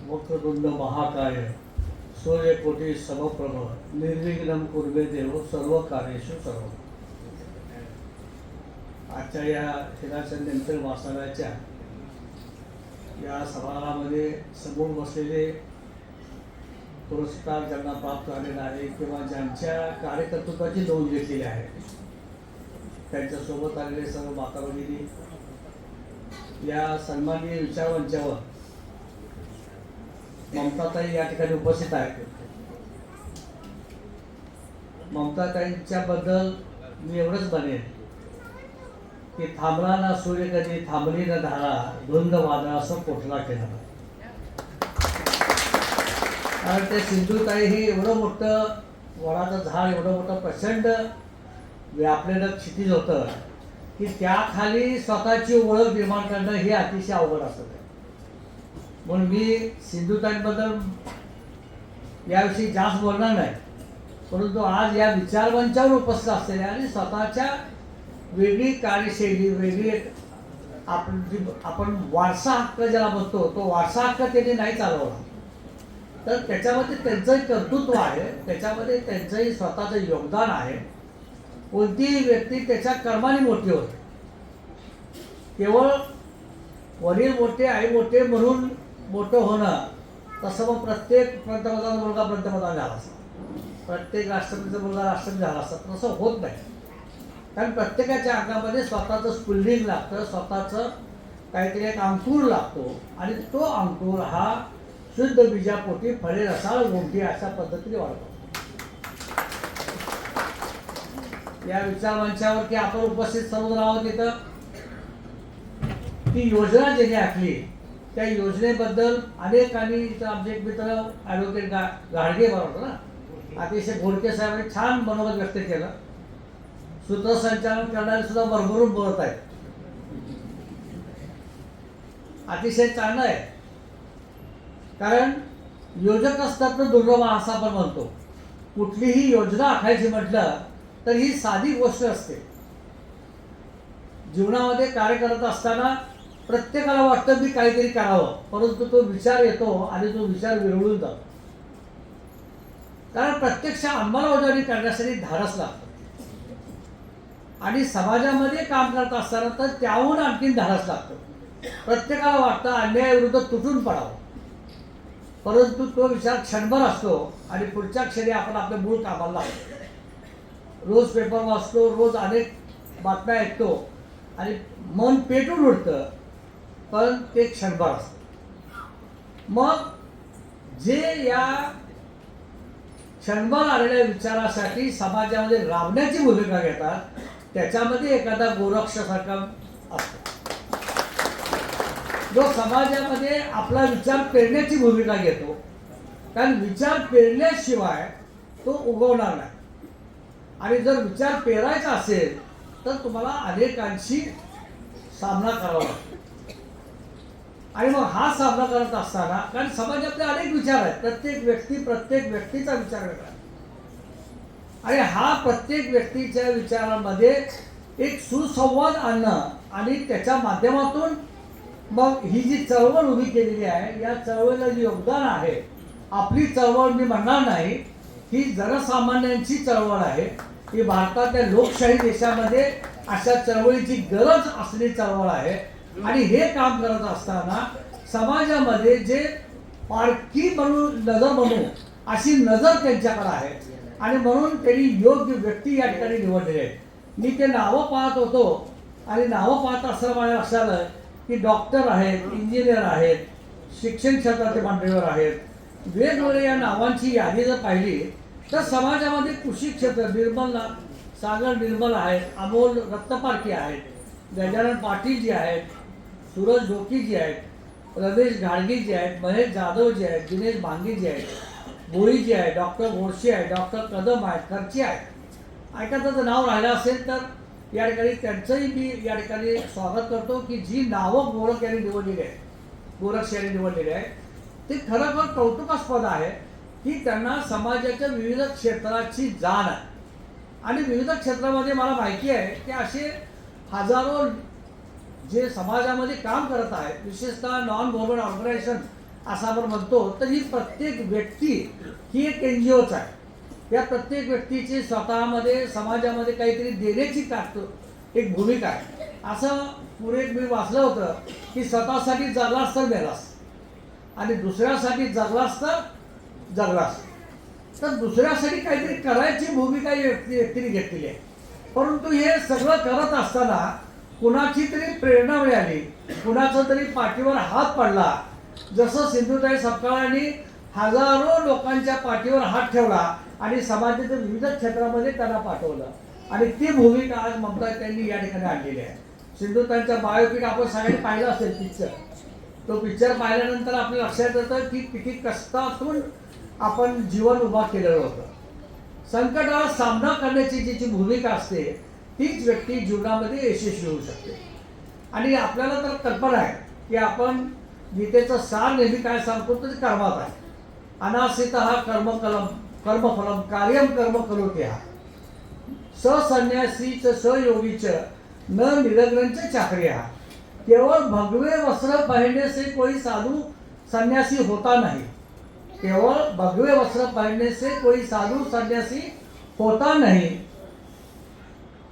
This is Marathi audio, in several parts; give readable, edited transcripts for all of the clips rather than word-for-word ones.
वक्रतुंड महाकाय सूर्यकोटी समप्रभ निर्विघ्नं कुर्वे देव सर्व कार्येषु सर्व। आजच्या या हिराचंद यंत्र वाचनालयाच्या या समारंभामध्ये समोर बसलेले पुरस्कार ज्यांना प्राप्त झालेला आहे किंवा ज्यांच्या कार्यकर्तृत्वाची नोंद घेतलेली आहे त्यांच्यासोबत आलेले सर्व माता भगिनी या सन्माननीय विचारमंचावर ममताताई या ठिकाणी उपस्थित आहेत। ममताताईंच्याबद्दल मी एवढंच म्हणेन की थांबला ना सूर्य कधी थांबली न धारा धुंद वादळासं पोटला केला। कारण ते सिंधुताई हे एवढं मोठं वडाचं झाड एवढं मोठं प्रचंड व्यापलेलं क्षितिज होतं की त्याखाली स्वतःची ओळख निर्माण करणं हे अतिशय अवघड असतं। म्हणून मी सिंधुताईंबद्दल याविषयी जास्त बोलणार नाही, परंतु आज या विचारमंचावर उपस्थित असलेल्या आणि स्वतःच्या वेगळी कार्यशैली वेगळी आपण वारसा हक्क ज्याला म्हणतो तो वारसा हक्क त्यांनी नाही चालवला, तर त्याच्यामध्ये त्यांचंही कर्तृत्व आहे, त्याच्यामध्ये त्यांचंही स्वतःचं योगदान आहे। कोणतीही व्यक्ती त्याच्या कर्माने मोठी होते। केवळ वडील मोठे आई मोठे म्हणून मोठं होणं तसं मग प्रत्येक पंतप्रधान मुलगा पंतप्रधान झाला असता, प्रत्येक राष्ट्रपतीचा मुलगा राष्ट्रपती झाला असता, तसं होत नाही। कारण प्रत्येकाच्या अंगामध्ये स्वतःचं स्फुल्लिंग लागतं, स्वतःचं काहीतरी एक अंकुर लागतो आणि तो अंकुर हा शुद्ध बीजापोटी फळे रसाळ गोमटी अशा पद्धतीने वाढतो। या विचारमंचावरती आपण उपस्थित सर्वजण आहोत तिथं ती योजना ज्यांनी आखली त्या योजनेबद्दल अनेकांनी आमचे एक मित्र ॲडव्होकेट गाडगे बरोबर ना अतिशय घोडके साहेबांनी छान मनोगत व्यक्त केलं। सूत्रसंचालन करणारे सुद्धा भरभरून बोलत आहेत, अतिशय चांगलं आहे। कारण योजक असतात तर दुर्लभ असं आपण म्हणतो। कुठलीही योजना आखायची म्हटलं तर ही साधी गोष्ट असते। जीवनामध्ये कार्य करत असताना प्रत्येकाला वाटतं मी काहीतरी करावं, परंतु तो विचार येतो आणि तो विचार विरळून जातो। कारण प्रत्यक्ष अंमलबजावणी करण्यासाठी धाडस लागतं आणि समाजामध्ये काम करत असताना तर त्याहून आणखीन धाडस लागतं। प्रत्येकाला वाटतं अन्यायाविरुद्ध तुटून पडावं, परंतु तो विचार क्षणभर असतो आणि पुढच्या क्षणी आपण आपल्या मूळ कामाला लागतो। रोज पेपर वाचतो, रोज अनेक बातम्या ऐकतो आणि मन पेटून उठतं, पण ते क्षणभर असतं। मग जे या क्षणभर आलेल्या विचारासाठी समाजामध्ये राबण्याची भूमिका घेतात त्याच्यामध्ये एखादा गोरक्षासारखा असतो जो समाजामध्ये आपला विचार पेरण्याची भूमिका घेतो। कारण विचार पेरल्याशिवाय तो उगवणार नाही आणि जर विचार पेरायचा असेल तर तुम्हाला अनेकांशी सामना करावा लागतो आणि मग हा सामना करत असताना कारण समाजातले अनेक विचार आहेत, प्रत्येक व्यक्तीचा विचार वेगळा आणि हा प्रत्येक व्यक्तीच्या विचारांमध्ये एक सुसंवाद आणणं आणि त्याच्या माध्यमातून मग ही जी चळवळ उभी केलेली आहे या चळवळीला जे योगदान आहे, आपली चळवळ मी म्हणणार नाही, ही जनसामान्यांची चळवळ आहे। ही भारताच्या लोकशाही देशामध्ये अशा चळवळीची गरज असलेली चळवळ आहे आणि हे काम करत असताना समाजामध्ये जे पारखी म्हणून नजर म्हणू अशी नजर त्यांच्याकडे आहे आणि म्हणून त्यांनी योग्य व्यक्ती या ठिकाणी निवडलेले आहे। मी ते नावं पाहत होतो आणि नावं पाहत असताना मला लक्षात आलं की डॉक्टर आहेत, इंजिनियर आहेत, शिक्षण क्षेत्राचे मान्यवर आहेत, वेगवेगळ्या या नावांची यादी जर पाहिली तर समाजामध्ये कृषी क्षेत्र सागर निर्मल आहेत, अमोल रत्नपारखी आहेत, गजानन पाटील जी आहेत, सूरज ढोकी जी आहेत, रमेश घाडगे जी आहेत, महेश जाधव जी आहेत, दिनेश भांगी जी आहेत, भोळी जी आहे, डॉक्टर घोडसे आहे, डॉक्टर कदम आहेत, खर्ची आहेत। ऐकायचं नाव राहिलं असेल तर या ठिकाणी त्यांचंही मी या ठिकाणी स्वागत करतो की जी नावं गोरख यांनी निवडलेली आहे, गोरक्ष यांनी निवडलेली आहे ते खरोखर कौतुकास्पद आहे की त्यांना समाजाच्या विविध क्षेत्राची जाण आहे आणि विविध क्षेत्रामध्ये मला माहिती आहे की असे हजारो जे समाजामध्ये काम करत आहेत, विशेषतः नॉन गव्हर्नमेंट ऑर्गनायझेशन असं आपण म्हणतो, तर ही प्रत्येक व्यक्ती ही एक NGOच आहे. या प्रत्येक व्यक्तीची स्वतःमध्ये समाजामध्ये काहीतरी देण्याची एक भूमिका आहे. असं पुढे मी वाचलं होतं की स्वतःसाठी जगलास तर मेलास आणि दुसऱ्यासाठी जगलास तर जगलास. तर दुसऱ्यासाठी काहीतरी करायची भूमिका व्यक्तीने घेतलेली आहे. परंतु हे सगळं करत असताना कुणाची तरी प्रेरणा मिळाली, कुणाचा तरी पाठीवर हात पडला. जसं सिंधुताई सपकाळांनी हजारो लोकांच्या पाठीवर हात ठेवला आणि समाजाच्या विविध क्षेत्रामध्ये त्यांना पाठवलं आणि ती भूमिका आज ममता त्यांनी या ठिकाणी आणलेली आहे. सिंधुताईंचा बायोपिक आपण सगळ्यांनी पाहिला असेल पिक्चर. तो पिक्चर पाहिल्यानंतर आपल्या लक्षात येतं की किती कष्टातून आपण जीवन उभा केलेलं होतं. संकटाला सामना करण्याची जी भूमिका असते तीच व्यक्ती जीवनामध्ये यशस्वी होऊ शकते. आणि आपल्याला तर कल्पना आहे की आपण गीतेचं सार नेहमी काय सांगतो तर कर्मात आहे. अनासितः कर्मफलम कार्यम कर्म करोति सन्यासीच सयोगीच न निरग्रंच चाकरिया. केवळ भगवे वस्त्र पहनने से कोई साधु सन्यासी होता नहीं. केवळ भगवे वस्त्र पहनने से कोई साधु सन्यासी होता नहीं.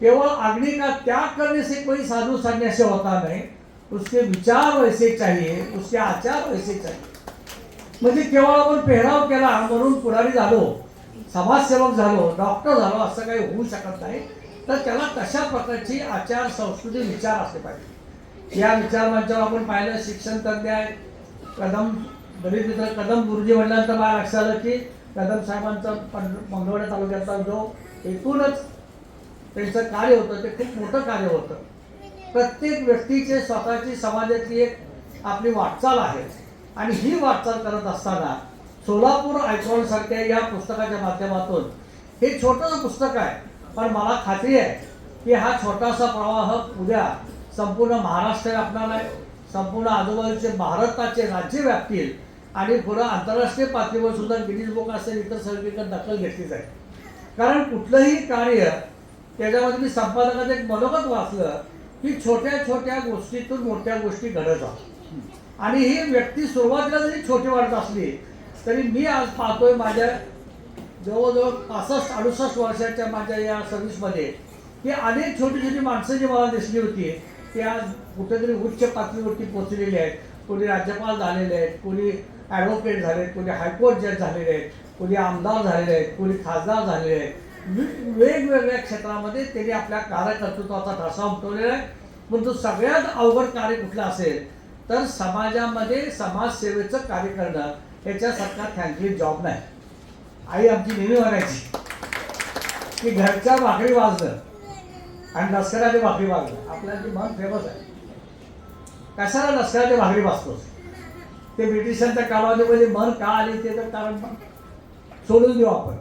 केवळ अग्नि का त्याग करने से कोई साधु सन्यासी होता नहीं. उसके विचार वैसे चाहिए, उसके आचार वैसे चाहिए. म्हणजे केवळ आपण पेहराव केला म्हणून पुढारी झालो, समाजसेवक झालो, डॉक्टर झालो असं काही होऊ शकत नाही. तर त्याला तशा प्रकारची आचार संस्कृती विचार असले पाहिजे. या विचार मंचावर आपण पाहिलं शिक्षण तज्ञ आहे कदम दलित मित्र कदम गुरुजी म्हटल्यानंतर मला लक्षात आलं की कदम साहेबांचा मंगळवेढा तालुक्याचा जो एकूणच त्यांचं कार्य होतं ते खूप मोठं कार्य होतं. प्रत्येक व्यक्तीचे स्वतःची समाजातली एक आपली वाटचाल आहे आणि ही वाटचाल करत असताना सोलापूर आयकॉन सारख्या या पुस्तकाच्या माध्यमातून हे छोटंसं पुस्तक आहे, पण मला खात्री आहे की हा छोटासा प्रवाह उद्या संपूर्ण महाराष्ट्र व्यापणार आहे, संपूर्ण आजूबाजूचे भारताचे राज्य व्यापतील आणि पुढं आंतरराष्ट्रीय पातळीवर सुद्धा गिनीज बुक असेल इतर सगळीकडे दखल घेतली जाईल. कारण कुठलंही कार्य त्याच्यामध्ये मी संपादकाचं एक मनोगत वाचलं की छोट्या छोट्या गोष्टीतून मोठ्या गोष्टी घडत जातात आणि ही व्यक्ती सुरुवातीला जरी छोटी वाटत असली तरी मी आज पाहतोय माझ्या जवळजवळ 65-68 वर्षाच्या माझ्या या सर्व्हिसमध्ये की अनेक छोटी छोटी माणसं जी मला दिसली होती ती आज कुठेतरी उच्च पातळीवरती पोहोचलेली आहेत. कोणी राज्यपाल झालेले आहेत, कोणी ॲडव्होकेट झाले आहेत, कोणी हायकोर्ट जज झालेले आहेत, कोणी आमदार झालेले आहेत, कोणी खासदार झालेले आहेत. वेगवेगळ्या क्षेत्रामध्ये त्यांनी आपल्या कार्यकर्तृत्वाचा ठसा उमटवलेला आहे. परंतु सगळ्यात अवघड कार्य कुठलं असेल तर समाजामध्ये समाजसेवेचं कार्य करणं याच्यासारखा थँकली जॉब नाही. आई आमची नेहमी म्हणायची की घरच्या भाकरी वाजणं आणि लष्कराची भाकरी वाजणं आपल्याला ती मन फेमस आहे. कशाला लष्कराची भाकरी वाजतोस? ते ब्रिटिशांच्या कालावधीमध्ये मन का आली ते तर कारण सोडून देऊ आपण.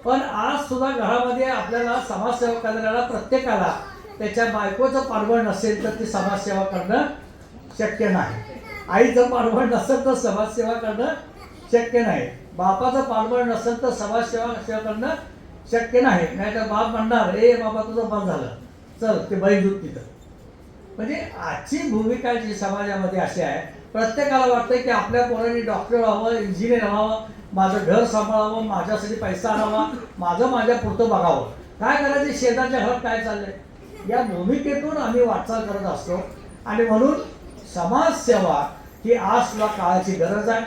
पण आज सुद्धा घरामध्ये आपल्याला समाजसेवा करणाऱ्याला प्रत्येकाला त्याच्या बायकोचं पाठबळ नसेल तर ती समाजसेवा करणं शक्य नाही. आईचं पाठबळ नसेल तर समाजसेवा करणं शक्य नाही. बापाचं पाठबळ नसेल तर समाजसेवा करणं शक्य नाही. नाहीतर बाप म्हणणार ए बाबा तुझं बंद झालं, चल ते बाई दूध तिथं. म्हणजे आजची भूमिका जी समाजामध्ये अशी आहे, प्रत्येकाला वाटतं की आपल्या पोरांनी डॉक्टर व्हावं, इंजिनियर व्हावं, माझं घर सांभाळावं, माझ्यासाठी पैसा आणावा, माझ्या पुरतं बघावं. काय करायचं शेजारच्या घरात काय चाललंय या भूमिकेतून आम्ही वाटचाल करत असतो. आणि म्हणून समाजसेवा ही आज सुद्धा काळाची गरज आहे.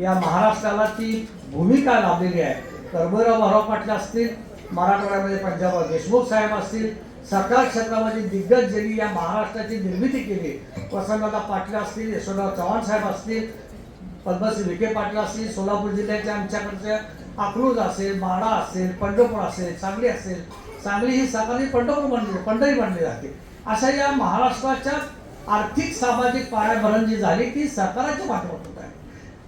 या महाराष्ट्राला ती भूमिका लाभलेली आहे. कर्मवीरराव भाऊराव पाटील असतील, मराठवाड्यामध्ये पंजाबराव देशमुख साहेब असतील, सरकार क्षेत्रामध्ये दिग्गज ज्यांनी या महाराष्ट्राची निर्मिती केली, वसंतदादा पाटील असतील, यशवंतराव चव्हाण साहेब असतील, पद्मश्री विखे पाटील असतील, सोलापूर जिल्ह्याच्या आमच्याकडच्या अकलूज असेल, माढा असेल, पंढरपूर असेल, सांगली असेल. सांगली ही साकारली पंढरी बनली जाते. अशा या महाराष्ट्राच्या आर्थिक सामाजिक पायाभरण जी झाली ती सरकाराच्या माध्यमातून आहे.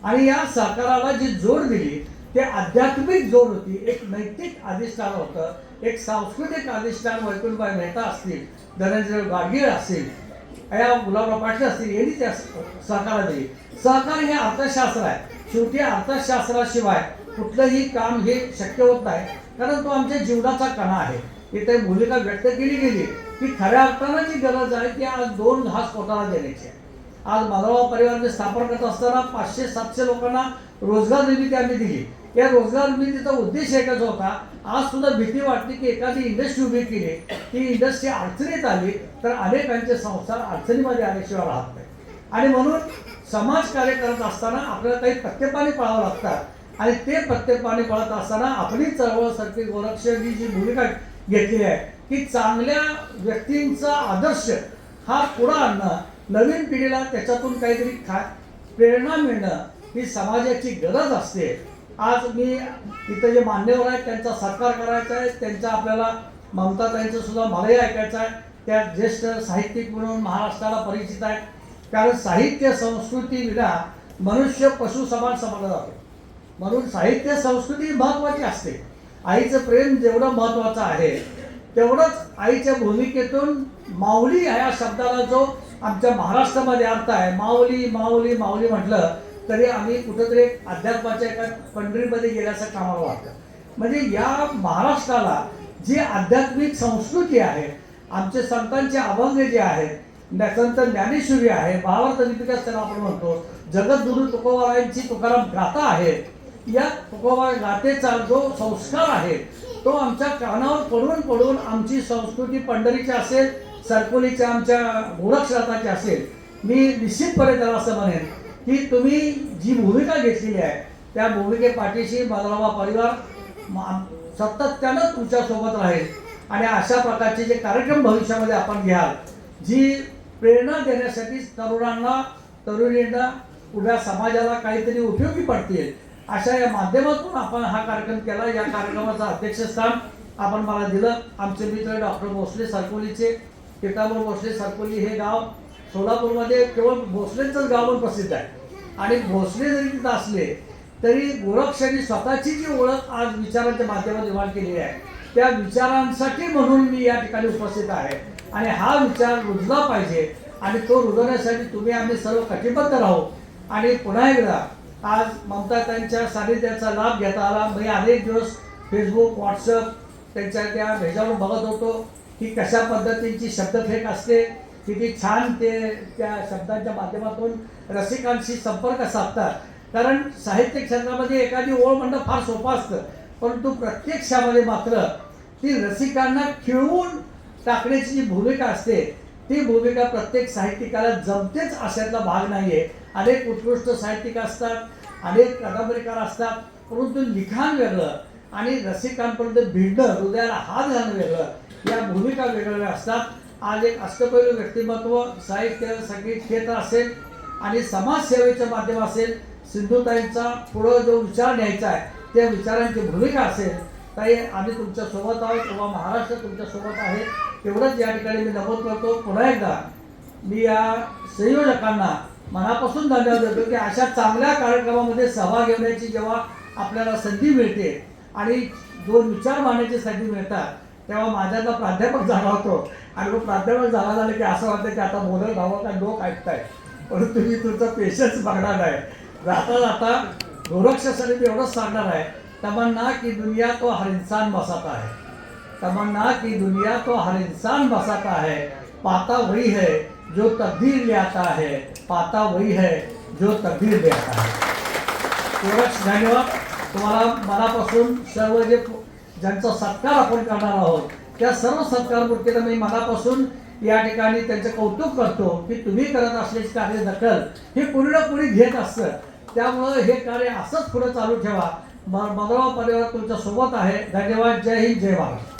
आणि या सरकाराला जी जोड दिली ते आध्यात्मिक जोड होती, एक नैतिक अधिष्ठान होतं, एक सांस्कृतिक अधिष्ठान वैकुंठभाई मेहता असतील, धनंजय गाडगीळ असतील, या गुलाबराव पाटील असतील, यांनी त्या सहकार्य दिली. सहकार हे अर्थशास्त्र आहे. शेवटी अर्थशास्त्राशिवाय कुठलंही काम हे शक्य होत नाही, कारण तो आमच्या जीवनाचा कणा आहे. इथे भूमिका व्यक्त केली गेली की खऱ्या अर्थानं जी गरज आहे ती आज 2 घास पोटाला देण्याची आहे. आज माधवराव परिवाराने स्थापन करत असताना 500-700 लोकांना रोजगार निर्मिती आम्ही दिली. या रोजगार निर्मितीचा उद्देश एकच होता. आज सुद्धा भीती वाटते की एखादी इंडस्ट्री उभी केली, ती इंडस्ट्री अडचणीत आली तर अनेकांचे संसार अडचणीमध्ये आल्याशिवाय राहत नाही. आणि म्हणून समाजकार्य करत असताना आपल्याला काही पत्तेपाणी पाळावं लागतात आणि ते पत्तेपाणी पाळत असताना आपली चळवळ सारखी गोरक्षांनी जी भूमिका घेतली आहे की चांगल्या व्यक्तींचा आदर्श हा पुढं आणणं, नवीन पिढीला त्याच्यातून काहीतरी प्रेरणा मिळणं ही समाजाची गरज असते. आज मी इथं जे मान्यवर आहेत त्यांचा सत्कार करायचा आहे. त्यांचा आपल्याला ममताताईंचं सुद्धा मलाही ऐकायचं आहे. त्या ज्येष्ठ साहित्यिक म्हणून महाराष्ट्राला परिचित आहेत. कारण साहित्य संस्कृती विना मनुष्य पशु समान समजला जातो. म्हणून साहित्य संस्कृती महत्त्वाची असते. आईचं प्रेम जेवढं महत्त्वाचं आहे तेवढंच आईच्या भूमिकेतून माऊली या शब्दाला जो आमच्या महाराष्ट्रामध्ये अर्थ आहे, माऊली माऊली माऊली म्हटलं तरी आम्ही कुठंतरी अध्यात्माच्या एका पंढरीमध्ये गेल्याचं आम्हाला वाटतं. म्हणजे या महाराष्ट्राला जी आध्यात्मिक संस्कृती आहे, आमचे संतांचे अभंग जे आहेत, संत ज्ञानेश्वरी आहे, भावार्थ दीपिका त्याला आपण म्हणतो, जगद्गुरु तुकोबारायांची तुकाराम गाथा आहे. या तुकोबा गाथेचा जो संस्कार आहे तो आमच्या कानावर पडून पडून आमची संस्कृती पंढरीची असेल, सरकोलीच्या आमच्या गोरक्षनाथाची असेल. मी निश्चितपणे त्याला असं म्हणेन की तुम्ही जी भूमिका घेतलेली आहे त्या भूमिकेपाठीशी माधवराव परिवार सातत्यानं तुमच्यासोबत राहील. आणि अशा प्रकारचे जे कार्यक्रम भविष्यामध्ये आपण घ्याल, जी प्रेरणा देण्यासाठी तरुणांना तरुणींना उद्या समाजाला काहीतरी उपयोगी पडतील, अशा या माध्यमातून आपण हा कार्यक्रम केला. या कार्यक्रमाचं अध्यक्षस्थान आपण मला दिलं. आमचे मित्र डॉक्टर भोसले सरकोलीचे, पितांबर भोसले सरकोली हे गाव सोलापूरमध्ये केवळ भोसलेंचंच गाव पण प्रसिद्ध आहे. आणि भोसले जरी तिथं असले तरी गोरक्षांनी स्वतःची जी ओळख आज विचारांच्या माध्यमातून निर्माण केलेली आहे, त्या विचारांसाठी म्हणून मी या ठिकाणी उपस्थित आहे. आणि हा विचार रुजला पाहिजे आणि तो रुजवण्यासाठी तुम्ही आम्ही सर्व कटिबद्ध राहू. आणि पुन्हा एकदा आज ममताताईंच्या सानिध्याचा लाभ घेता आला. मी अनेक दिवस फेसबुक, व्हॉट्सअप त्यांच्या त्या भेजावर बघत होतो की कशा पद्धतीची शब्दफेक असते, किती छान ते त्या शब्दांच्या माध्यमातून रसिकांशी संपर्क साधतात. कारण साहित्य क्षेत्रामध्ये एखादी ओळ म्हणणं फार सोपं असतं, परंतु प्रत्यक्षामध्ये मात्र ती रसिकांना खिळवून टाकण्याची जी भूमिका असते ती भूमिका प्रत्येक साहित्यिकाला जमतेच अशातला भाग नाही आहे. अनेक उत्कृष्ट साहित्यिक असतात, अनेक कादंबरीकार असतात, परंतु लिखाण वेगळं आणि रसिकांपर्यंत भिडणं, हृदयाला हात घालणं वेगळं, या भूमिका वेगवेगळ्या असतात. आज एक अष्टपैलू व्यक्तिमत्व, साहित्य, संगीत क्षेत्र असेल आणि समाजसेवेचं माध्यम असेल, सिंधुताईंचा पुढं जो विचार न्यायचा आहे त्या विचारांची भूमिका असेल, ताई आम्ही तुमच्यासोबत आहोत किंवा महाराष्ट्र तुमच्यासोबत आहे, एवढंच या ठिकाणी मी नमूद करतो. पुन्हा एकदा मी या संयोजकांना मनापासून धन्यवाद देतो की अशा चांगल्या कार्यक्रमामध्ये सहभाग घेण्याची जेव्हा आपल्याला संधी मिळते आणि दोन विचार मांडण्याची संधी मिळतात तेव्हा माझ्यातला प्राध्यापक जाणवतो. आणि तो प्राध्यापक झाला की असं वाटतं की आता बोलत राहावं का लोक ऐकताय, परंतु मी तुमचा पेशन्स बघणार आहे. जाता जाता गोरक्षासाठी मी एवढंच सांगणार आहे, तमन्ना की दुनिया तो हर इंसान बसाता है, तमन्ना की दुनिया तो हर इंसान बसाता है, पाता वही है जो तकदीर ले आता है, पाता वही है जो तकदीर ले आता है. गोरक्ष धन्यवाद तुम्हाला मनापासून. सर्व जे ज्यांचा सत्कार आपण करणार आहोत त्या सर्व सत्कारमूर्तीला मी मनापासून या ठिकाणी त्यांचं कौतुक करतो की तुम्ही करत असलेली कार्य दखल हे पुढे ना पुढे घेत असतं. त्यामुळं हे कार्य असंच पुढे चालू ठेवा. माधवराव परिवार तुमच्या सोबत आहे. धन्यवाद. जय हिंद, जय महाराष्ट्र.